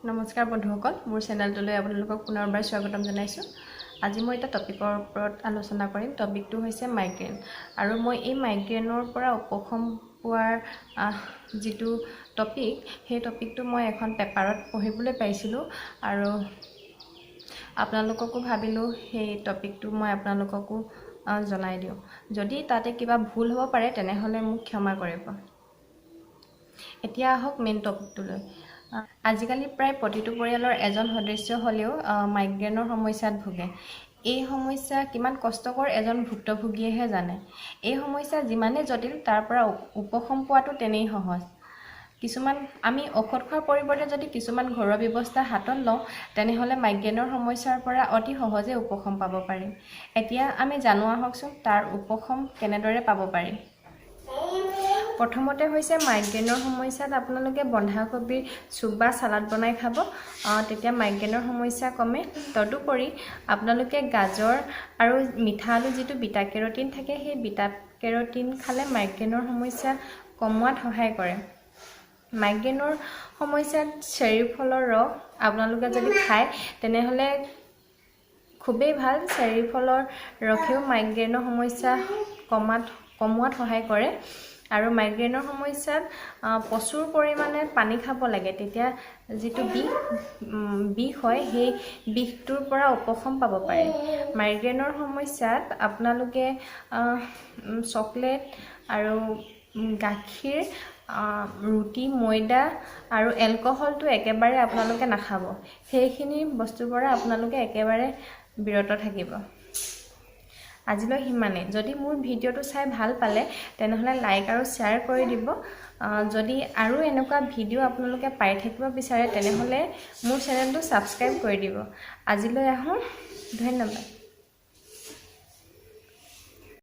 নমস্কাৰ বন্ধুসকল, মোৰ চেনেলটোলৈ আপোনালোকক পুনৰবাৰ স্বাগতম জনাইছোঁ। আজি মই এটা টপিকৰ ওপৰত আলোচনা কৰিম। টপিকটো হৈছে মাইগ্ৰেইন। আৰু মই এই মাইগ্ৰেইনৰ পৰা উপশম পোৱাৰ যিটো টপিক, সেই টপিকটো মই এখন পেপাৰত পঢ়িবলৈ পাইছিলোঁ আৰু আপোনালোককো ভাবিলোঁ সেই টপিকটো মই আপোনালোককো জনাই দিওঁ। যদি তাতে কিবা ভুল হ'ব পাৰে তেনেহ'লে মোক ক্ষমা কৰিব। এতিয়া আহক মেইন টপিকটোলৈ। আজিকালি প্ৰায় প্ৰতিটো পৰিয়ালৰ এজন সদস্য হ'লেও মাইগ্ৰেইনৰ সমস্যাত ভোগে। এই সমস্যা কিমান কষ্টকৰ এজন ভুক্তভোগীয়েহে জানে। এই সমস্যা যিমানেই জটিল তাৰ পৰা উপশম পোৱাটো তেনেই সহজ। আমি ঔষধ খোৱাৰ পৰিৱৰ্তে যদি কিছুমান ঘৰুৱা ব্যৱস্থা হাতত লওঁ তেনেহ'লে মাইগ্ৰেইনৰ সমস্যাৰ পৰা অতি সহজে উপশম পাব পাৰিম। এতিয়া আমি জানো আহকচোন তাৰ উপশম কেনেদৰে পাব পাৰিম। প্ৰথমতে হৈছে মাইগ্ৰেইনৰ সমস্যাত আপোনালোকে বন্ধাকবিৰ চুপ বা চালাড বনাই খাব, তেতিয়া মাইগ্ৰেইনৰ সমস্যা কমে। তদুপৰি আপোনালোকে গাজৰ আৰু মিঠা আলু যিটো বিটা কেৰটিন থাকে, সেই বিটা কেৰটিন খালে মাইগ্ৰেইনৰ সমস্যা কমোৱাত সহায় কৰে। মাইগ্ৰেইনৰ সমস্যাত চেৰী ফলৰ ৰস আপোনালোকে যদি খায় তেনেহ'লে খুবেই ভাল। চেৰী ফলৰ ৰসেও মাইগ্ৰেইনৰ সমস্যা কমোৱাত সহায় কৰে। আৰু মাইগ্ৰেইনৰ সমস্যাত প্ৰচুৰ পৰিমাণে পানী খাব লাগে, তেতিয়া যিটো বিষ হয় সেই বিষটোৰ পৰা উপশম পাব পাৰে। মাইগ্ৰেইনৰ সমস্যাত আপোনালোকে চকলেট আৰু গাখীৰ, ৰুটি, ময়দা আৰু এলকহলটো একেবাৰে আপোনালোকে নাখাব। সেইখিনি বস্তুৰ পৰা আপোনালোকে একেবাৰে বিৰত থাকিব। আজিলৈ সিমানেই। যদি মোৰ ভিডিঅ'টো চাই ভাল পালে তেনেহ'লে লাইক আৰু শ্বেয়াৰ কৰি দিব। যদি আৰু এনেকুৱা ভিডিঅ' আপোনালোকে পাই থাকিব বিচাৰে তেনেহ'লে মোৰ চেনেলটো ছাবস্ক্ৰাইব কৰি দিব। আজিলৈ আহোঁ, ধন্যবাদ।